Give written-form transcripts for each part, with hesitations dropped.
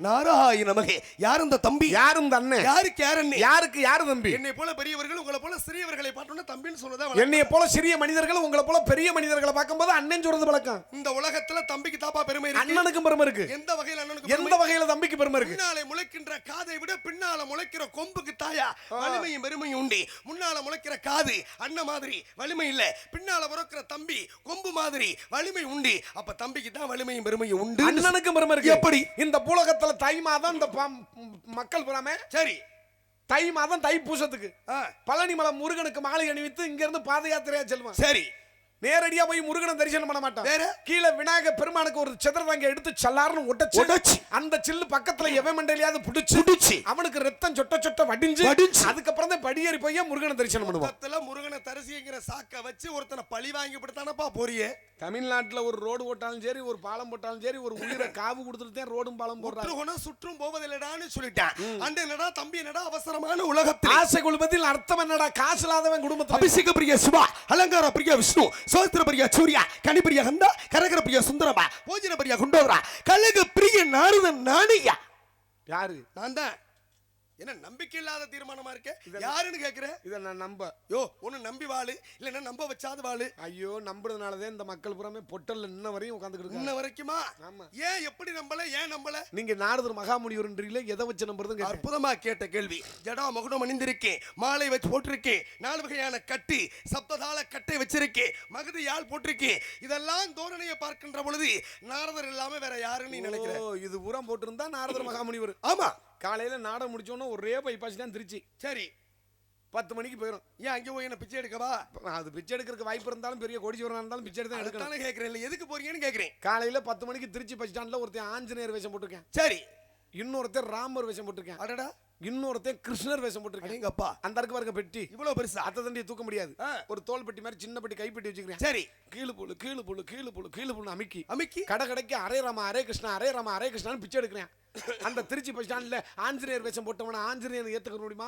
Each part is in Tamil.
நாராயண நமகே. யார் இந்த தம்பி? யார் இந்த அண்ணன்? யாருக்கு யார் அண்ணே? யாருக்கு யார் தம்பி? என்னை போல பெரியவர்கள் உங்களை போல சிறியவர்களை பார்த்தோன்னா தம்பின்னு சொல்றதா? என்னைய போல சிறிய மனிதர்கள் உங்களை போல பெரிய மனிதர்களை பார்க்கும்போது அண்ணன் சொல்றது பழக்கம். இந்த உலகத்துல தம்பிக்கு தாப்பா பெருமை இருக்கு. அண்ணனுக்கும் பெருமை இருக்கு. எந்த வகையில அண்ணனுக்கு? எந்த வகையில தம்பிக்கு பெருமை இருக்கு? முன்னாலே முளைக்கின்ற காதை விட பின்னால முளைக்கிற கொம்புக்கு தாயா வலிமையும் பெருமையும் உண்டு. முன்னால முளைக்கிற காது அண்ணன் மாதிரி வலிமை இல்ல, பின்னால பிறக்கிற தம்பி கொம்பு மாதிரி வலிமை உண்டு. அப்ப தம்பிக்கு தான் வலிமையும் பெருமையும் உண்டு. அண்ணனுக்கும் பெருமை இருக்கு. எப்படி? இந்த பூலகத்துல தை மாதம் இந்த மக்கள் புறாமே சரி தை மாதம் தைப்பூசத்துக்கு பழனிமலை முருகனுக்கு மாலை அணிவித்து இங்க இருந்து பாத யாத்திரையா செல்வான். சரி, நேரடியா போய் முருகனை தரிசனம் பண்ண மாட்டான். வேற கீழே விநாயக பெருமானுக்கு ஒரு சிதறங்க எடுத்து சல்லார்னு ஒட்டச்சு அந்த சில்லு பக்கத்துல எவன் மண்டையிலாவது புடிச்சு அவனுக்கு ரத்தம் சொட்ட சொட்ட வடிஞ்சு அதுக்கப்புறம் தான் படியேறி போய் முருகனை தரிசனம் பண்ணுவான். முருகனை தரிசிங்கிற சாக்க வச்சு ஒருத்தனை பழி வாங்கி படுத்தானப்பா போறியே. தமிழ்நாட்டுல ஒரு ரோடு போட்டாலும் சரி, ஒரு பாலம் போட்டாலும் சரி, ஒரு உயிரை காவு கொடுத்துட்டு தான் ரோடும் பாலம் போடுறாங்க. சுற்றும் போவதில்லடான்னு சொல்லிட்டான். அண்ட என்னடா தம்பி என்னடா அவசரமான உலகத்தில் ஆசை கொள்வதில் அர்த்தம் என்னடா? காசு இல்லாதவன் குடும்பத்தில் அபிஷேக பிரிய சிவா, அலங்கார பிரிய விஷ்ணு, சோஸ்திர பிரிய சூர்யா, கனி பிரிய கந்தா, கரகர பிரிய சுந்தரமா, போஜன பிரிய குண்டோதரா, கலக பிரிய நாரதன் நானியா. யாரு? நான் தான். என்ன நம்பிக்கை இல்லாத தீர்மானமா இருக்க? யாருன்னு கேக்குற? இத நான் நம்ப. யோ ஒன்னு நம்பி வாழு, இல்லன்னா நம்ப வச்சாது வாழு. ஐயோ, நம்புறதுனாலதான் இந்த மக்கள் புறமே பொட்டல்ல இன்ன வரையும் உட்கார்ந்துட்டு இன்ன வரைக்குமா? ஏன் எப்படி நம்பல? ஏன் நம்பல? நீங்க நாரதர் மகாமுனிவர்ன்றீங்களே, எதை வச்சு நம்புறதுங்க? அற்புதமா கேட்ட கேள்வி. ஜடா மகுடம் அணிந்திருக்கேன், மாலை வச்சு போட்டிருக்கேன், 4 வகையான கட்டு சப்ததாள கட்டை வச்சிருக்கேன், மகதி யாழ் போட்டிருக்கேன். இதெல்லாம் தோரணையை பார்க்கின்ற பொழுது நாரதர் இல்லாம வேற யாருன்னு நினைக்கிறேன். இது உரம் போட்டிருந்தா நாரதர் மகாமுனிவர். ஆமா, காலையில நாடகம் முடிச்சோன்னா ஒரே பைபாஸ் தான் திருச்சி. சரி, 10 மணிக்கு போயிடும். ஏன் அங்கே போய் என்ன பிச்சை எடுக்கவா? அது பிச்சை எடுக்கிறதுக்கு வாய்ப்பு இருந்தாலும் பெரிய கோடீஸ்வரனா இருந்தாலும் பிச்சை எடுத்து எடுக்கணும். கேட்கிறேன், எதுக்கு போறீங்கன்னு கேட்கிறேன். காலையில 10 மணிக்கு திருச்சி பஸ் ஸ்டாண்ட்ல ஒருத்தன் ஆஞ்சநேயர் வேஷம் போட்டிருக்கேன். சரி, இன்னொருத்தர் ராமர் வேஷம் போட்டிருக்கேன். அடடா, இன்னொருத்தன் கிருஷ்ணர் வேஷம் போட்டிருக்கேன். எங்க அப்பா அந்த இருக்கு பாருங்க பெட்டி, இவ்வளவு பெருசா அத்தை தண்டியை தூக்க முடியாது. ஒரு தோல் பெட்டி மாதிரி சின்ன பெட்டி கைப்பெட்டி வச்சுக்கிறேன். சரி, கீழு போடு கீழு போடு கீழு போடு கீழு போடு அமிக்கி கடை கடைக்கு அரே ராமா அரே கிருஷ்ணா அரே ராமா அரே கிருஷ்ணான்னு பிச்சை எடுக்கிறேன். அந்த திருச்சி பஸ் ஸ்டாண்ட்ல ஆஞ்சநேயர் வேஷம் போட்டவன ஆஞ்சநேயர் ஏத்துக்க முடியுமா?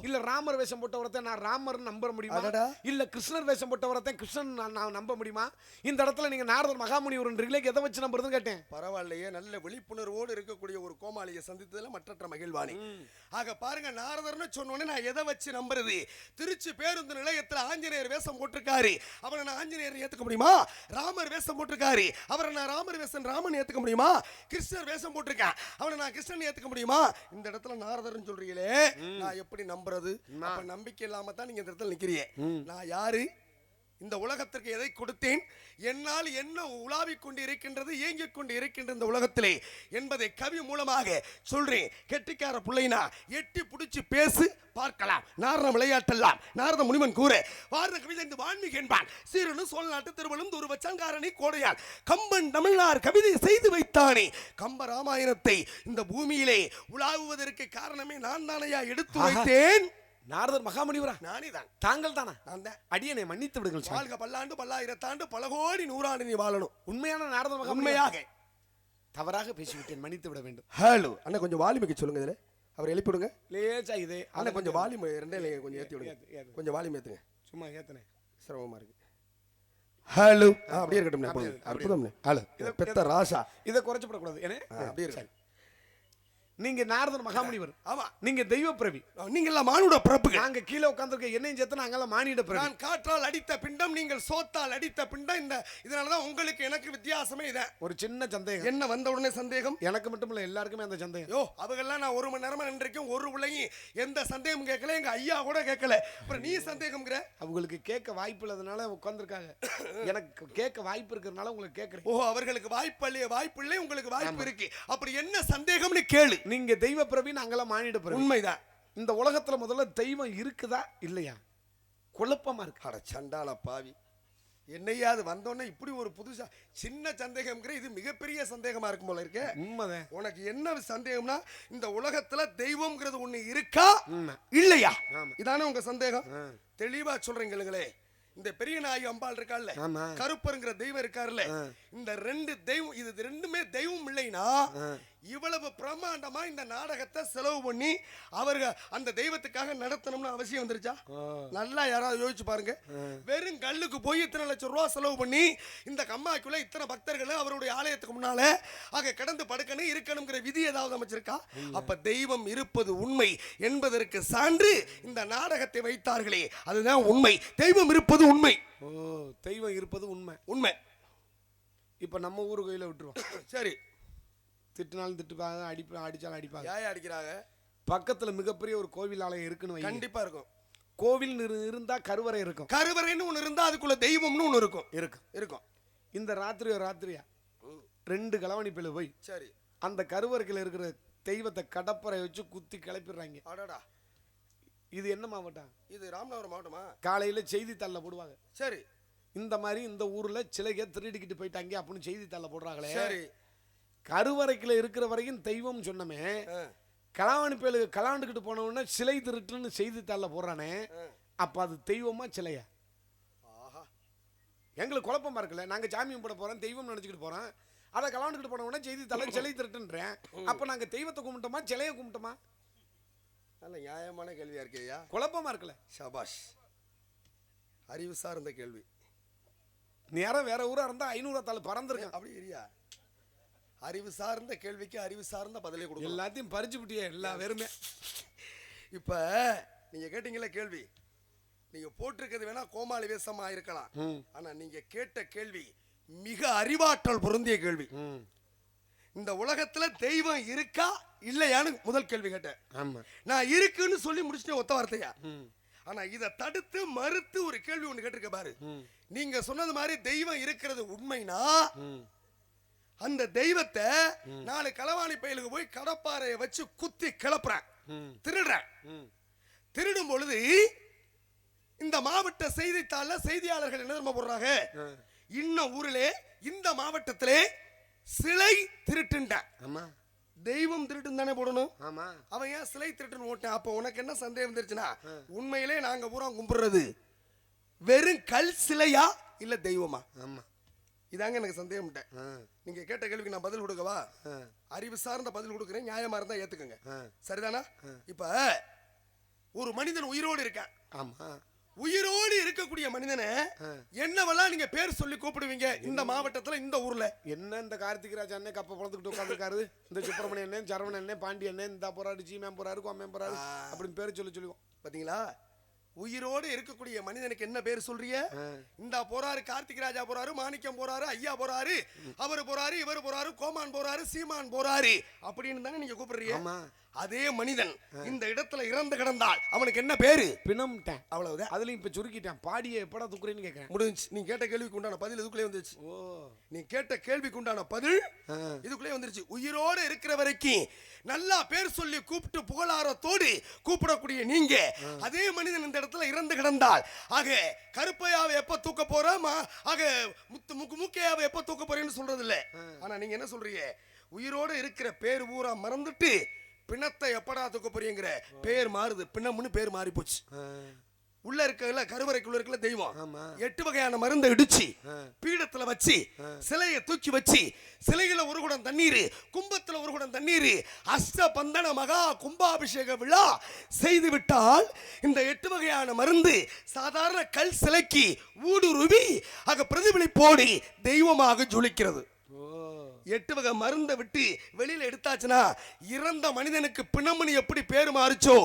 இல்ல ராமர் வேஷம் போட்டவரத்தை நான் ராமர் நம்ப முடியுமா? இல்ல கிருஷ்ணர் வேஷம் போட்டவரத்தை கிருஷ்ணன் நான் நம்ப முடியுமா? இந்த இடத்துல நீங்க நாரதர் மகாமுனிவர்ன்றீங்களே, எதை வச்சு நம்புறதுன்னு கேட்டேன். பரவாயில்லையே, நல்ல விழிப்புணர்வோடு இருக்கக்கூடிய ஒரு கோமாளியை சந்தித்ததுல மற்றற்ற மகிழ்வானி. ஆக பாருங்க, நாரதர்னு சொன்னோன்னே நான் எதை வச்சு நம்புறது? திருச்சி பேருந்து நிலையத்தில் ஆஞ்சநேயர் வேஷம் போட்டிருக்காரு, அவரை நான் ஆஞ்சநேயர் ஏத்துக்க முடியுமா? ராமர் வேஷம் போட்டிருக்காரு, அவரை நான் ராமர் வேஷம் ராமன் ஏத்துக்க முடியுமா? கிருஷ்ணர் வேஷம் போட்டிருக்கேன், அவனை நான் கிருஷ்ணன் ஏத்துக்க முடியுமா? இந்த இடத்துல நாரதர்னு சொல்றீங்களே, நான் எப்படி நம்புறது? அப்ப நம்பிக்கை இல்லாம தான் நீங்க இந்த இடத்துல நிக்கிறீங்க. நான் யாரு? இந்த உலகத்திற்கு எதை கொடுத்தேன்? என்னால் என்ன உலாவிக் கொண்டு இருக்கின்றது, இயங்கிக் கொண்டு இருக்கின்ற இந்த உலகத்திலே என்பதை கவி மூலமாக சொல்றேன். கெட்டிக்கார பிள்ளைனா எட்டி பிடிச்சி பேசு பார்க்கலாம். நாரத விளையாட்டெல்லாம் நாரத முனிவன் கூற வாரண கவிதை இந்த வான்மீக என்பான். சீரனு சோழ நாட்டு திருவள்ளும் ஒரு வச்சங்காரணி கோடையால் கம்பன் தமிழ்நாடு கவிதை செய்து வைத்தானே. கம்ப ராமாயணத்தை இந்த பூமியிலே உலாவுவதற்கு காரணமே நான் தானையா எடுத்து வைத்தேன். நாரதர் மகாமுனிவரா? நானே தான். தாங்கள் தானா? நான் தான். அடியனை மன்னித்து விடுங்கள். வாழ்க பல்லாண்டு பல்லாயிரத்தாண்டு பல கோடி நூறாண்டு நீ வாழணும். உண்மையான நாரதர் மகா உண்மையாக தவறாக பேசிவிட்டேன், மன்னித்து விட வேண்டும். ஹலோ அண்ணா, கொஞ்சம் வால்யூம் சொல்லுங்க. இதுல அவர் எழுப்பி விடுங்க. லேசா இது அண்ணா கொஞ்சம் வால்யூம் ரெண்டே கொஞ்சம் ஏத்தி விடுங்க. கொஞ்சம் வால்யூம் ஏத்துங்க. சும்மா ஏத்துனே, சிரமமா இருக்கு. ஹலோ அப்படியே இருக்கட்டும். அற்புதம். ஹலோ பெத்த ராசா, இதை குறைச்சுப்பட கூடாது. ஏன்னா அப்படியே இருக்கு. நீங்க நாரதர் மகாமுனிவர். ஆமா, நீங்க தெய்வ பிரவி. நீங்க எல்லாம் மானுட பிறப்புகள். நாங்க கீழே உட்கார்ந்திருக்க என்னையும் சேர்த்து நாங்கெல்லாம் மானிட பிறவி. நான் காற்றால் அடித்த பிண்டம், நீங்கள் சோத்தால் அடித்த பிண்டம். இந்த இதனாலதான் உங்களுக்கு எனக்கு வித்தியாசமே இத. ஒரு சின்ன சந்தேகம். என்ன வந்த உடனே சந்தேகம்? எனக்கு மட்டும் இல்ல, எல்லாருக்குமே அந்த சந்தேகம். யோ அவங்கெல்லாம் நான் 1 மணி நேரமா நின்றுக்கும், ஒரு பிள்ளையும் எந்த சந்தேகம் கேட்கல, எங்க ஐயா கூட கேட்கல. அப்புறம் நீ சந்தேகம்ங்கற? அவங்களுக்கு கேட்க வாய்ப்பு இல்லாதனால உட்கார்ந்திருக்காங்க. எனக்கு கேட்க வாய்ப்பு இருக்கிறதுனால உங்களுக்கு கேட்கறேன். ஓ, அவர்களுக்கு வாய்ப்பு இல்லை, உங்களுக்கு வாய்ப்பு இருக்கு. அப்படி என்ன சந்தேகம்னு கேளு. நீங்க தெய்வ பிரவி, நாங்கெல்லாம் மானிட பிறவி. உண்மைதான். இந்த உலகத்துல முதல்ல தெய்வம் இருக்குதா இல்லையா குழப்பமா இருக்கு. அட சண்டால பாவி, என்னையாவது வந்தோடனே இப்படி ஒரு புதுசா சின்ன சந்தேகம்ங்கிற, இது மிகப்பெரிய சந்தேகமா இருக்கும் போல இருக்கு. உண்மைதான். உனக்கு என்ன சந்தேகம்னா, இந்த உலகத்துல தெய்வம்ங்கிறது ஒண்ணு இருக்கா இல்லையா, இதானே உங்க சந்தேகம். தெளிவா சொல்றீங்களே. இந்த பெரிய நாயகி அம்பாள் இருக்கால, கருப்பருங்கிற தெய்வம் இருக்காருல்ல, இந்த 2 தெய்வம், இது 2மே தெய்வம் இல்லைன்னா இவ்வளவு பிரம்மாண்டமா இந்த நாடகத்தை செலவு பண்ணி அவர்கள் அந்த தெய்வத்துக்காக நடத்தணும்னு அவசியம் வந்துருச்சா? நல்லா யாராவது யோசிச்சு பாருங்க. வெறும் கல்லுக்கு போய் இத்தனை லட்சம் ரூபாய் செலவு பண்ணி இந்த கம்மாய்க்குள்ள இத்தனை பக்தர்கள் அவருடைய ஆலயத்துக்கு முன்னால ஆக கடந்து படுக்கணும் இருக்கணுங்கிற விதி ஏதாவது அமைச்சிருக்கா? அப்ப தெய்வம் இருப்பது உண்மை என்பதற்கு சான்று இந்த நாடகத்தை வைத்தார்களே, அதுதான் உண்மை. தெய்வம் இருப்பது உண்மை. ஓ, தெய்வம் இருப்பது உண்மை. உண்மை. இப்ப நம்ம ஊரு கோயில விட்டுருவோம். சரி, திட்டினாலும் திட்டுப்பாங்க, அடிச்சாலும் அடிப்பாங்க. யார் அடிக்கிறாங்க? பக்கத்துல மிகப்பெரிய ஒரு கோவில் ஆலயம் இருக்குன்னு. கண்டிப்பா இருக்கும். கோவில் இருந்தா கருவறை இருக்கும். கருவறைன்னு ஒண்ணு இருந்தா அதுக்குள்ள தெய்வம்னு ஒண்ணு இருக்கும். இருக்கும். இந்த ராத்திரியா 2 களவாணி பேல போய் சரி அந்த கருவறைக்குள்ள இருக்கிற தெய்வத்தை கடப்பறை வச்சு குத்தி கிளப்பிடுறாங்க. அடடா, இது என்ன மாவட்டம்? இது ராமநாதபுரம் மாவட்டமா? காலையில செய்தித்தாள்ல போடுவாங்க. சரி, இந்த மாதிரி இந்த ஊர்ல சிலையை திருடிக்கிட்டு போயிட்டாங்க அப்படின்னு செய்தித்தாள்ல போடுறாங்களே. சரி, கருவறைக்குள்ள இருக்கிற வரைக்கும் தெய்வம் சொன்னமே, களவாணி பேலு கலாண்டுக்கிட்டு போன உடனே சிலை திருட்டுன்னு செய்தித்தாள்ல போடுறானே, அப்ப அது தெய்வமா சிலையா? எங்களுக்கு குழப்பமா இருக்குல்ல. நாங்க சாமி கும்பிட போறோம், தெய்வம் நினைச்சுக்கிட்டு போறோம். அதை கலாண்டுக்கிட்டு போன உடனே செய்தித்தாள்ல சிலை திருட்டுன்றேன். அப்ப நாங்க தெய்வத்தை கும்பிட்டோமா சிலையை கும்பிட்டோமா? நல்ல நியாயமான கேள்வியா இருக்கேயா. குழப்பமா இருக்குல்ல. சபாஷ், அறிவு சார்ந்த கேள்வி. நேரம் வேற ஊரா இருந்தா 500 தாள் பறந்துருக்கேன். அப்படி இல்லையா? அறிவு சார்ந்த கேள்விக்கு அறிவு சார்ந்த பதிலை கொடுக்கும். எல்லாத்தையும் பறிச்சு விட்டியே எல்லா வெறுமே. இப்ப நீங்க கேட்டீங்களா கேள்வி, நீங்க போட்டிருக்கிறது வேணா கோமாளி வேஷமா இருக்கலாம். ஆனா நீங்க கேட்ட கேள்வி மிக அறிவாற்றல் பொருந்திய கேள்வி. இந்த உலகத்துல தெய்வம் இருக்கா இல்லையான்னு முதல் கேள்வி கேட்டேன். நான் இருக்குன்னு சொல்லி முடிச்சுட்டேன் ஒத்த வார்த்தையா. ஆனா இதை தடுத்து மறுத்து ஒரு கேள்வி ஒண்ணு கேட்டிருக்க பாரு. நீங்க சொன்னது மாதிரி தெய்வம் இருக்கிறது உண்மைனா அந்த தெய்வத்தை 4 களவாணி பயலுக்கு போய் கடப்பாறையை வச்சு குத்தி கிளப்புறேன், திருடுறேன். திருடும் பொழுது இந்த மாவட்ட செய்தித்தாள்ல செய்தியாளர்கள் என்ன தெரியுமா போடுறாங்க? இன்னும் ஊரிலே இந்த மாவட்டத்திலே சிலை திருட்டுண்ட தெய்வம் திருட்டுன்னு தானே போடணும். அவன் ஏன் சிலை திருட்டுன்னு ஓட்டேன்? அப்ப உனக்கு என்ன சந்தேகம் வந்துருச்சுன்னா, உண்மையிலே நாங்க பூரா கும்பிடுறது வெறும் கல் சிலையா இல்ல தெய்வமா? இதாங்க எனக்கு சந்தேகம். நீங்க கேட்ட கேள்விக்கு நான் பதில் கொடுக்கவா? அறிவு சார்ந்த பதில் கொடுக்குறேன், நியாயமா இருந்தா ஏத்துக்கங்க. சரிதானா? இப்ப ஒரு மனிதன் உயிரோடு இருக்கான். உயிரோடு இருக்கக்கூடிய மனிதனை என்னவெல்லாம் நீங்க பேர் சொல்லி கூப்பிடுவீங்க இந்த மாவட்டத்துல இந்த ஊர்ல? என்ன இந்த கார்த்திகராஜ் அண்ணே கப்ப பழந்துக்கிட்டு உட்காந்துருக்காரு, இந்த சுப்பிரமணிய அண்ணே, சரவண அண்ணே, பாண்டி அண்ணே, இந்த போறாரு, ஜீமேம் போறாரு, கோமேம் போறாரு அப்படின்னு பேர் சொல்லுவோம். பாத்தீங்களா? உயிரோடு இருக்கக்கூடிய மனிதனுக்கு என்ன பேர் சொல்றீங்க? இந்த போறாரு, கார்த்திக் ராஜா போறாரு, மாணிக்கம் போறாரு, ஐயா போறாரு, அவரு போறாரு, இவர் போறாரு, கோமான் போறாரு, சீமான் போறாரு அப்படின்னு தானே நீங்க கூப்பிடுறீங்க. அதே மனிதன் இந்த இடத்துல இறந்து கிடந்தால் அவனுக்கு என்ன பேரு? பிணம்ட்டேன். அவ்வளவுதான். அதுலயும் இப்ப சுருக்கிட்டேன். பாடிய எப்படா தூக்குறேன்னு கேட்கிறேன். முடிஞ்சு. நீ கேட்ட கேள்விக்கு உண்டான பதில் இதுக்குள்ளே வந்துருச்சு. நீ கேட்ட கேள்விக்கு உண்டான பதில் இதுக்குள்ளே வந்துருச்சு. உயிரோடு இருக்கிற வரைக்கும் நல்லா பேர் சொல்லி கூப்பிட்டு புகழாரத்தோடு கூப்பிடக்கூடிய நீங்க அதே மனிதன் இந்த இடத்துல இறந்து கிடந்தால் ஆக கருப்பையாவை எப்ப தூக்க போறோம், ஆக முக்கையாவை எப்ப தூக்க போறேன்னு சொல்றது இல்ல. ஆனா நீங்க என்ன சொல்றீங்க? உயிரோடு இருக்கிற பேர் பூரா மறந்துட்டு பிணத்தை எப்படா தூக்க போறீங்கிற பேர் மாறுது. பிணம்னு பேர் மாறி போச்சு. உள்ள இருக்கல கருவறைக்குள்ள இருக்கல தெய்வம் 8 வகையான மருந்தை இடிச்சு பீடத்துல வச்சு சிலையை தூக்கி வச்சு சிலையில ஒரு குடம் தண்ணீர், கும்பத்துல ஒரு குடம் தண்ணீர், அஷ்ட பந்தன மகா கும்பாபிஷேக விழா செய்து விட்டால் இந்த 8 வகையான மருந்து சாதாரண கல் சிலைக்கு ஊடுருவி ஆக பிரதிபலிப்போடு தெய்வமாக ஜொலிக்கிறது. 8 வகை மருந்தை விட்டு வெளியில எடுத்தாச்சுன்னா இறந்த மனிதனுக்கு பிணமணி எப்படி பேரு மாறுச்சோ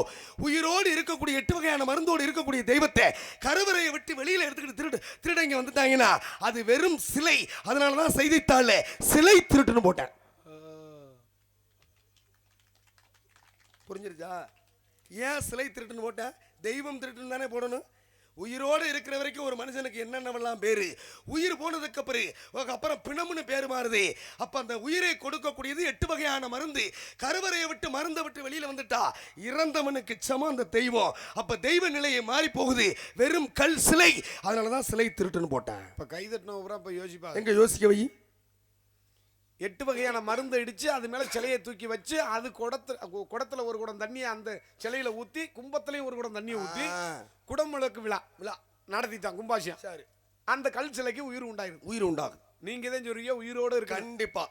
உயிரோடு இருக்கக்கூடிய 8 வகையான மருந்தோடு இருக்கக்கூடிய தெய்வத்தை கருவறையை விட்டு வெளியில எடுத்துக்கிட்டு திருடங்க வந்துட்டாங்கன்னா அது வெறும் சிலை. அதனாலதான் செய்தித்தாள்ல சிலை திருட்டுன்னு போட்டேன். புரிஞ்சிருச்சா? ஏன் சிலை திருட்டுன்னு போட்டேன்? தெய்வம் திருட்டுன்னு தானே போடணும். உயிரோடு இருக்கிற வரைக்கும் ஒரு மனுஷனுக்கு என்னென்னவெல்லாம் பேரு, உயிர் போனதுக்கு அப்புறம் பிணம்னு பேரு மாறுது. அப்ப அந்த உயிரை கொடுக்கக்கூடியது 8 வகையான மருந்து. கருவறையை விட்டு மருந்தை விட்டு வெளியில வந்துட்டா இறந்தவனுக்கு சமம் அந்த தெய்வம். அப்ப தெய்வ நிலையை மாறி போகுது, வெறும் கல் சிலை. அதனாலதான் சிலை திருட்டுன்னு போட்டேன். இப்ப கைதட்டின இப்ப யோசிப்பா, எங்க யோசிக்க வை. 8 வகையான மருந்தை இடிச்சு அது மேல சிலையை தூக்கி வச்சு அது குடத்துல ஒரு குடம் தண்ணியை அந்த சிலையில ஊத்தி கும்பத்திலையும் ஒரு குடம் தண்ணியை ஊத்தி குடமுழக்கு விழா நடத்திட்டான் கும்பாசியம். சரி, அந்த கல் சிலைக்கு உயிர் உண்டாகும். உயிர் உண்டாகும். நீங்க தான் சொல்றீங்க உயிரோடு இருக்கு. கண்டிப்பா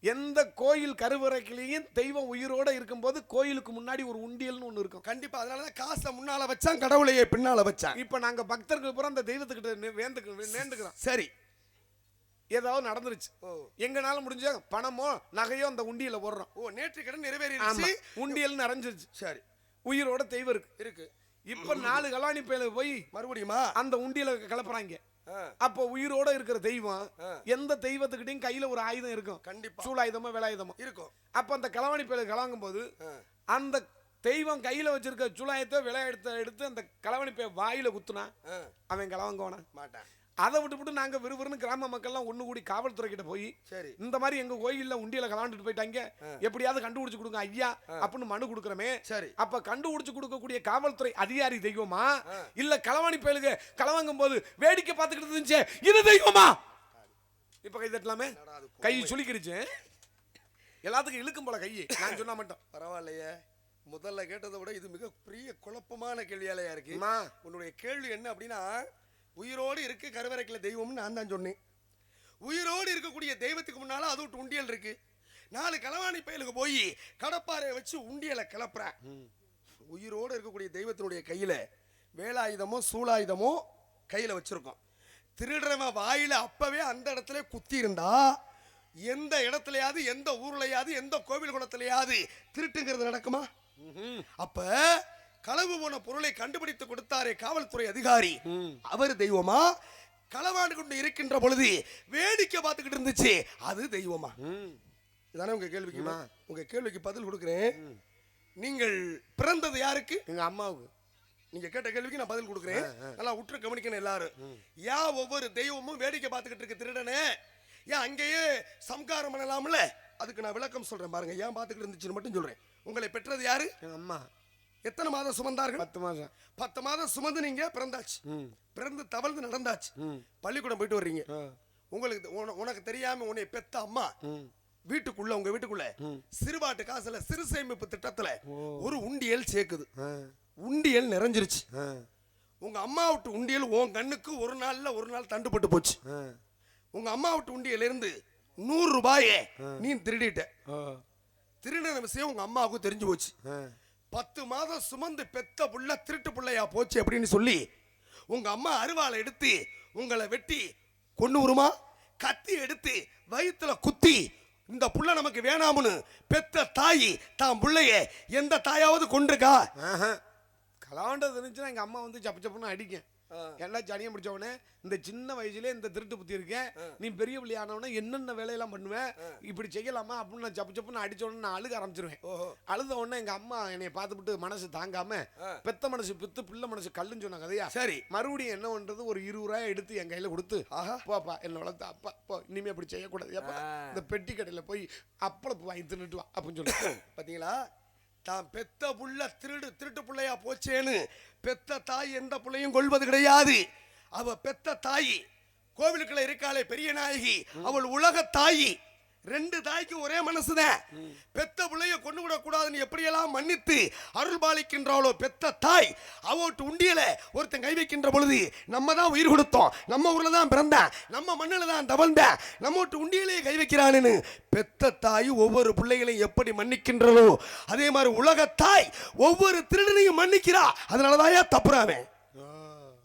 எந்த கோயில் கருவறைக்குள்ளேயும் தெய்வம் உயிரோட இருக்கும்போது கோயிலுக்கு முன்னாடி ஒரு உண்டியல்னு ஒண்ணு இருக்கும். கண்டிப்பா. அதனாலதான் காசை முன்னால வச்சான், கடவுளையே பின்னால வச்சான். இப்ப நாங்க பக்தர்கள் பூரா அந்த தெய்வத்துக்கிட்ட வேண்டுக்கிறோம். சரி, ஏதாவது நடந்துருச்சு, எங்கனால முடிஞ்ச பணமோ நகையோ அந்த உண்டியல போடுறோம். நேற்று கடன் நிறைவேறிடுச்சு, உண்டியல் நிறைஞ்சிருச்சு. சரி, உயிரோட தெய்வம் இருக்கு. இப்ப 4 கலாணி பேல போய் மறுபடியுமா அந்த உண்டியல கலப்புறாங்க. அப்போ உயிரோட இருக்கிற தெய்வம் எந்த தெய்வத்துக்கிட்டையும் கையில ஒரு ஆயுதம் இருக்கும். கண்டிப்பா. சூலாயுதமோ வேலாயுதமோ இருக்கும். அப்ப அந்த கலவாணி பேல கலங்கும் போது அந்த தெய்வம் கையில வச்சிருக்க சூலாயத்தை விளையாடுத்த எடுத்து அந்த கலவாணி பே வாயில குத்துனா அவன் கலவங்கோனா மாட்டான். அதை விட்டு நாங்க விறுவிறுன்னு கிராம மக்கள்லாம் ஒண்ணு கூடி காவல்துறை கிட்ட போய் சரி இந்த மாதிரி எங்க கோயில்ல உண்டியல கலாண்டுட்டு போயிட்டாங்க, எப்படியாவது கண்டுபிடிச்சு கொடுங்க ஐயா அப்படின்னு மனு கொடுக்குறமே. சரி, அப்ப கண்டுபிடிச்சு கொடுக்கக்கூடிய காவல்துறை அதிகாரி தெய்வமா இல்ல களவாணி பயலுக களவாங்கும் போது வேடிக்கை பார்த்துக்கிட்டு இருந்துச்சு இது தெய்வமா? இப்ப கை தட்டலாமே, கை சுளிக்கிருச்சு, எல்லாத்துக்கும் இழுக்கும் போல கையை. நான் சொன்னா மட்டும் பரவாயில்லையே. முதல்ல கேட்டதை விட இது மிக பெரிய குழப்பமான கேள்வியாலையா இருக்கு. உன்னுடைய கேள்வி என்ன அப்படின்னா, உயிரோடு இருக்கு கருவறைக்குள்ள தெய்வம்னு நான் தான் சொன்னேன். உயிரோடு இருக்கக்கூடிய தெய்வத்துக்கு முன்னால அது விட்டு உண்டியல் இருக்கு. 4 களவாணி பயலுக்கு போய் கடப்பாறையை வச்சு உண்டியலை கிளப்புற. உயிரோடு இருக்கக்கூடிய தெய்வத்தினுடைய கையில வேலாயுதமோ சூலாயுதமோ கையில வச்சிருக்கோம். திருடுறவன் வாயில அப்பவே அந்த இடத்துல குத்தி இருந்தா எந்த இடத்துலயாவது எந்த ஊர்லயாவது எந்த கோவில் குளத்திலயாவது திருட்டுங்கிறது நடக்குமா? அப்ப களவு போன பொருளை கண்டுபிடித்து கொடுத்தாரே காவல்துறை அதிகாரி, அவர் தெய்வமா? களவாண்டு கொண்டு இருக்கின்ற பொழுது வேடிக்கை பார்த்துக்கிட்டு இருந்துச்சு அது தெய்வமா? இதானே உங்க கேள்விக்கு. உங்க கேள்விக்கு பதில் கொடுக்கிறேன். நீங்கள் பிறந்தது யாருக்கு? எங்க அம்மாவுக்கு. நீங்க கேட்ட கேள்விக்கு நான் பதில் கொடுக்கிறேன், நல்லா உற்று கவனிக்கணும் எல்லாரும். ஏன் ஒவ்வொரு தெய்வமும் வேடிக்கை பார்த்துக்கிட்டு இருக்கு திருடனே? ஏன் அங்கேயே சம்காரம் பண்ணலாம்ல? அதுக்கு நான் விளக்கம் சொல்றேன் பாருங்க. ஏன் பார்த்துக்கிட்டு இருந்துச்சுன்னு மட்டும் சொல்றேன். உங்களை பெற்றது யாரு? அம்மா. எத்தனை மாதம் சுமந்தார்கள்? 10 மாதம். 10 மாதம் சுமந்து நீங்க பிறந்தாச்சு, பிறந்து தவழ்ந்து நடந்தாச்சு, பள்ளிக்கூடம் போயிட்டு வர்றீங்க. உங்களுக்கு உனக்கு தெரியாம உன்னை பெத்த அம்மா வீட்டுக்குள்ள உங்க வீட்டுக்குள்ள சிறுபாட்டு காசுல சிறு சேமிப்பு திட்டத்துல ஒரு உண்டியல் சேர்க்குது. உண்டியல் நிறைஞ்சிருச்சு. உங்க அம்மா விட்டு உண்டியல் உன் கண்ணுக்கு ஒரு நாள் தண்டுபட்டு போச்சு. உங்க அம்மா விட்டு உண்டியல இருந்து 100 ரூபாயை நீ திருடிட்ட. திருடின விஷயம் உங்க அம்மாவுக்கு தெரிஞ்சு போச்சு. 10 மாதம் சுமந்து பெத்த புள்ள திருட்டு புள்ளையா போச்சு அப்படின்னு சொல்லி உங்க அம்மா அருவாளை எடுத்து உங்களை வெட்டி கொண்டு வருமா? கத்தி எடுத்து வயிற்றுல குத்தி இந்த புள்ள நமக்கு வேணாம்னு பெத்த தாய் தான் புள்ளைய எந்த தாயாவது கொண்டிருக்கா? கலாண்டது இருந்துச்சுன்னா எங்க அம்மா வந்து சப்பு சப்புன்னு அடிக்கும். எல்லாம் ஜனியம் முடிச்சவனே இந்த சின்ன வயசுல இந்த திருட்டு புத்தி இருக்கேன், நீ பெரிய பிள்ளை ஆனவனே என்னென்ன வேலையெல்லாம் பண்ணுவேன், இப்படி செய்யலாமா அப்படின்னு நான் சப்பு சப்புன்னு அடிச்ச உடனே நான் அழுக ஆரம்பிச்சிருவேன். அழுத உடனே எங்க அம்மா என்னை பார்த்துட்டு மனசு தாங்காம பெத்த மனசு பித்து பிள்ளை மனசு கல்லுன்னு சொன்னாங்க. அதையா சரி மறுபடியும் என்ன பண்றது, ஒரு 20 ரூபாய் எடுத்து என் கையில கொடுத்து, போப்பா என்ன வளர்த்து அப்பா போ, இனிமே அப்படி செய்யக்கூடாது, இந்த பெட்டி கடையில போய் அப்பளப்பு வாங்கி தின்னுட்டு வா அப்படின்னு சொல்லி. பாத்தீங்களா, தான் பெத்த புள்ள திருட்டு புள்ளையா போச்சேன்னு பெத்த தாய் எந்த புள்ளையும் கொள்வது கிடையாது. அவ பெத்த தாய் கோவிலுக்குள்ள இருக்காளே பெரிய நாயகி, அவள் உலக தாயி. 2 தாய்க்கு ஒரே மனசுதான். பெத்த பிள்ளைய கொண்டு விடக்கூடாதுன்னு எப்படியெல்லாம் மன்னித்து அருள் பாலிக்கின்றாளோ பெத்த தாய், அவட்டு உண்டியல ஒருத்தன் கை வைக்கின்ற பொழுது நம்ம தான் உயிர் கொடுத்தோம், நம்ம ஊர்ல தான் பிறந்தேன், நம்ம மண்ணில் தான் தவழ்ந்தேன், நம்ம விட்டு உண்டியலே கை வைக்கிறான்னு பெத்த தாய் ஒவ்வொரு பிள்ளைகளையும் எப்படி மன்னிக்கின்றனோ அதே மாதிரி உலக தாய் ஒவ்வொரு திருடனையும் மன்னிக்கிறா. அதனாலதான் தப்புறாவே.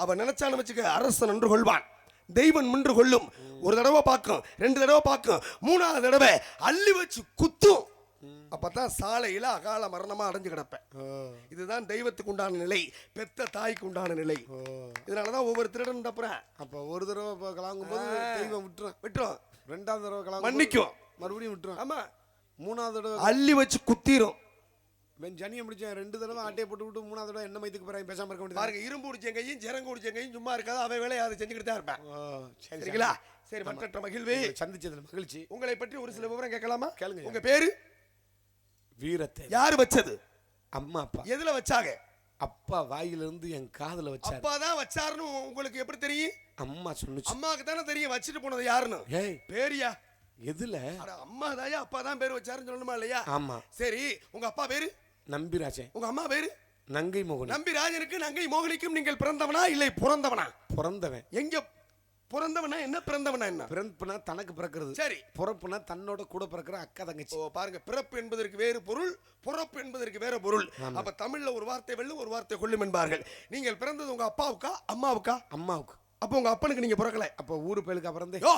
அவன் நினைச்சான்னு வச்சுக்க, அரசன் நின்று கொள்வான், தெய்வன் நின்று கொள்ளும். ஒரு தடவை பார்க்கும், 2 தடவை பார்க்கும், 3ஆவது தடவை அள்ளி வச்சு குத்தும். அப்பதான் சாலையில அகால மரணமா அடைஞ்சு கிடப்பேன். இதுதான் தெய்வத்துக்கு உண்டான நிலை, பெத்த தாய்க்கு உண்டான நிலை. இதனாலதான் ஒவ்வொரு திருடன் தப்புறேன். அப்ப ஒரு தடவை கலாங்கும் போது தெய்வம் விட்டுரும், 2ஆவது தடவை கலாங்க மன்னிக்கும், மறுபடியும் விட்டுரும். ஆமா, 3ஆவது தடவை அள்ளி வச்சு குத்திரும். ஜனியை முடிச்சேன் 2 தடவை ஆட்டையை போட்டு விட்டு 3ஆவது தடவை என்ன மைத்துக்கு போறாங்க, பேசாம இருக்க முடியாது. பாருங்க, இரும்பு குடிச்ச கையும் ஜெரங்க குடிச்ச கையும் சும்மா இருக்காது, அவன் வேலையை அதை செஞ்சுக்கிட்டு தான் இருப்பேன். சரிங்களா? சரி, மற்ற மகிழ்வே சந்திச்சதுல மகிழ்ச்சி. உங்களை பற்றி ஒரு சில விவரம் கேட்கலாமா? கேளுங்க. உங்க பேரு? வீரத்தை. யாரு வச்சது? அம்மா. அப்பா. எதுல வச்சாங்க? அப்பா வாயிலிருந்து என் காதுல வச்சாரு. அப்பா தான் வச்சாருன்னு உங்களுக்கு எப்படி தெரியும்? அம்மா சொன்னுச்சு. அம்மாக்கு தானே தெரியும் வச்சிட்டு போனது யாருன்னு. ஏய் பேரியா? எதுல? அம்மா தாயா அப்பா தான் பேர் வச்சாருன்னு சொல்லணுமா இல்லையா? ஆமா. சரி, உங்க அப்பா பேரு? நம்பிராஜன். உங்க அம்மா பேரு? நங்கை மோகன். நம்பிராஜனுக்கு நங்கை மோகனிக்கும் நீங்கள் பிறந்தவனா இல்லை பிறந்தவனா? பிறந்தவன். எங்க பிறந்தவனா என்ன பிறந்தவனா என்ன? பிறப்புனா தனக்கு பிறக்கிறது. சரி. பிறப்புனா தன்னோட கூட பிறக்கிற அக்கா தங்கச்சி. ஓ பாருங்க, பிறப்பு என்பதற்கு வேறு பொருள், பிறப்பு என்பதற்கு வேற பொருள். அப்ப தமிழ்ல ஒரு வார்த்தை வெல்லும், ஒரு வார்த்தை கொல்லும் என்பார்கள். நீங்கள் பிறந்தது உங்க அப்பாவுக்கா அம்மாவுக்கா? அம்மாவுக்கு. அப்ப உங்க அப்பனுக்கு நீங்க பிறக்கல. அப்ப ஊரு பேருக்கு பிறந்தே. யோ,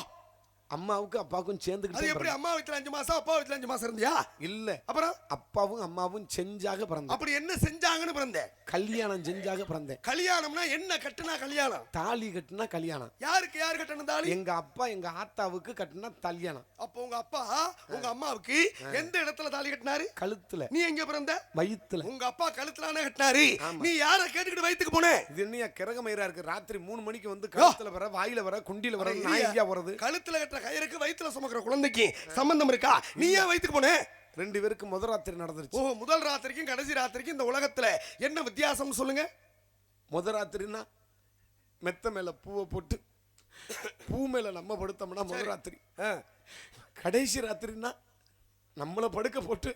அம்மாவுக்கு அப்பாவுக்கும் அது சேர்ந்துக்கிட்டு எப்படி அம்மா வீட்டுல 5 மாசம் அப்பா வீட்டுல 5 மாசம் இருந்தியா? இல்ல, அப்புறம் அப்பாவும் அம்மாவும் செஞ்சாக பிறந்தேன். அப்படி என்ன செஞ்சாங்கன்னு பிறந்தேன்? கல்யாணம் செஞ்சாக பிறந்தேன். கல்யாணம்னா என்ன கட்டுனா கல்யாணம்? தாலி கட்டுனா கல்யாணம். யாருக்கு யார் கட்டணும் தாலி? எங்க அப்பா எங்க ஆத்தாவுக்கு கட்டுனா கல்யாணம். அப்ப உங்க அப்பா உங்க அம்மாவுக்கு எந்த இடத்துல தாலி கட்டினாரு? கழுத்துல. நீ எங்க பிறந்த? வயித்துல. உங்க அப்பா கழுத்துலானே கட்டினாரு. நீ யார கேட்டுக்கிட்டு வயித்துக்கு போன? இது என்ன கிரகமயிரா இருக்கு? ராத்திரி 3 மணிக்கு வந்து கழுத்துல வர, வாயில வர, குண்டில வர, நான் எங்கயா வரது? கழுத்துல கட்டுற கயிறுக்கு வயித்துல சுமக்கிற குழந்தைக்கு சம்பந்தம் இருக்கா? நீ ஏன் வயித்துக்கு போன? 2 பேருக்கு முதல் ராத்திரி நடந்துருச்சு. ஓ, முதல் ராத்திரிக்கும் கடைசி ராத்திரிக்கும் இந்த உலகத்துல என்ன வித்தியாசம் சொல்லுங்க? முதல் ராத்திரினா மெத்த மேல பூவை போட்டு பூ மேல நம்ம படுத்தோம்னா முதல் ராத்திரி. கடைசி ராத்திரினா நம்மள படுக்க போட்டு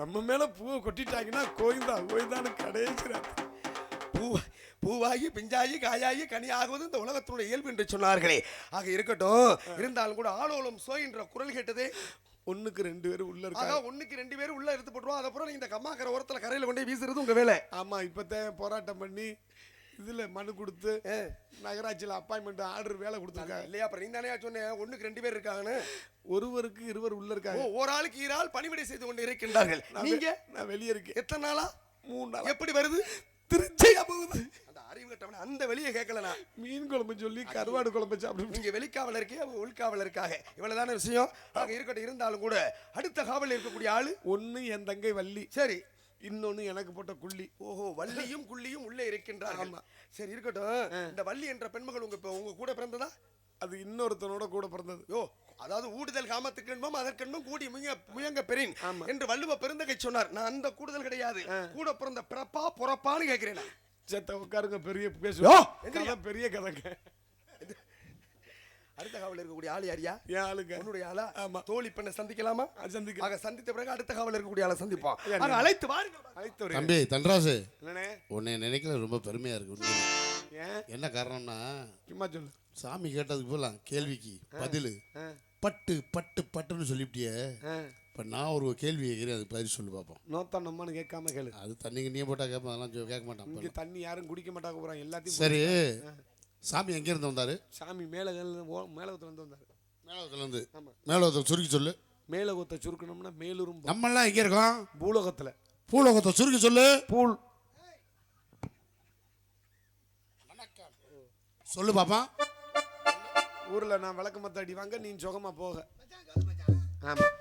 நம்ம மேல பூவை கொட்டிட்டாங்கன்னா கோயிந்தா கோயிந்தான்னு கடைசி ராத்திரி. பூவாகி பிஞ்சாகி காயாகி கனி ஆகுவது இந்த உலகத்தினுடைய இயல்பு என்று சொன்னார்களே. ஆக இருக்கட்டும், இருந்தாலும் கூட ஆளோலம் சோ என்ற குரல் கேட்டதே. ஒண்ணுக்கு 2 பேர் உள்ள இருக்காங்க. ஒண்ணுக்கு 2 பேர் உள்ள எடுத்து போட்டுருவோம். அதுக்கப்புறம் நீங்க இந்த கம்மாக்கரை ஓரத்துல கரையில கொண்டு வீசுறது உங்க வேலை. ஆமா, இப்பதான் போராட்டம் பண்ணி இதுல மனு கொடுத்து நகராட்சியில அப்பாயின்மெண்ட் ஆர்டர் வேலை கொடுத்துருக்காங்க இல்லையா? அப்புறம் நீ தானே சொன்னேன் ஒண்ணுக்கு 2 பேர் இருக்காங்கன்னு. ஒருவருக்கு 2 பேர் உள்ள இருக்காங்க. ஒரு ஆளுக்கு 2 ஆள் பணிவிடை செய்து கொண்டு இருக்கின்றார்கள். நீங்க? நான் வெளியே இருக்கேன். எத்தனை நாளா? 3 நாள். எப்படி வருது? திருச்சியா போகுது. அந்த அறிவு கட்டவன அந்த வெளியே கேட்கலனா மீன் குழம்பு சொல்லி கருவாடு குழம்பு சாப்பிடு. நீங்க வெளிக்காவல இருக்கே, அவங்க உள்காவல இருக்காங்க. இவ்வளவுதான விஷயம். ஆக இருக்கட்டும், இருந்தாலும் கூட அடுத்த காவல் இருக்கக்கூடிய ஆளு ஒண்ணு என் தங்கை வள்ளி. சரி. இன்னொன்னு எனக்கு போட்ட குள்ளி. ஓஹோ, வள்ளியும் குள்ளியும் உள்ளே இருக்கின்றார்கள். சரி இருக்கட்டும். இந்த வள்ளி என்ற பெண்மகள் உங்க கூட பிறந்ததா? அது இன்னொருத்தனோட கூட பிறந்தது. யோ, அதாவது ஊடுதல் காமத்துக்கு என்போம் அதற்கென்போம் கூடி முயங்க பெறின் என்று வள்ளுவ பெருந்தகை சொன்னார். நான் அந்த கூடுதல் கிடையாது. கூட பிறந்த பிறப்பா பொறப்பான்னு கேட்கிறேன். சேத்த உட்காருங்க, பெரிய பேசுவோம். பெரிய கதைங்க. அடுத்த காவல் இருக்கக்கூடிய ஆளு யாரியா? என் ஆளுங்க. உன்னுடைய ஆளா? ஆமா. தோழி பெண்ணை சந்திக்கலாமா? சந்திக்க. சந்தித்த பிறகு அடுத்த காவல் இருக்கக்கூடிய ஆளை சந்திப்போம். அழைத்து வாருங்கள். தம்பி தன்ராசு, என்னண்ணே? உன்னை நினைக்கல ரொம்ப பெருமையா இருக்கு. என்ன காரணம்னா, சும்மா சொல்லு. சாமி கேட்டதுக்கு போலாம் கேள்விக்கு பதிலு பட்டு பட்டு பட்டுன்னு சொல்லிவிட்டிய. இப்போ நான் ஒரு கேள்வி கேட்குறேன், அதுக்கு பதில் சொல்லி பார்ப்போம். நோத்தா நம்மன்னு கேட்காம கேளு. அது தண்ணிக்கு நீ போட்டால் கேட்போம், அதெல்லாம் கேட்க மாட்டான். இங்கே தண்ணி யாரும் குடிக்க மாட்டாங்க போகிறாங்க எல்லாத்தையும். சரி, சாமி எங்கேருந்து வந்தார்? சாமி மேலகத்துலேருந்து வந்தார். மேலகத்துலேருந்து? மேலகத்தை சுருக்கி சொல்லு. மேலகத்தை சுருக்கணும்னா மேலூரும். நம்மெல்லாம் எங்கே இருக்கோம்? பூலோகத்தில். பூலோகத்தை சுருக்கி சொல்லு. பூல். சொல்லு பாப்பா. ஊரில் நான் விளக்கு மத்த அடி வாங்க, நீ சுகமா போக. ஆமாம்.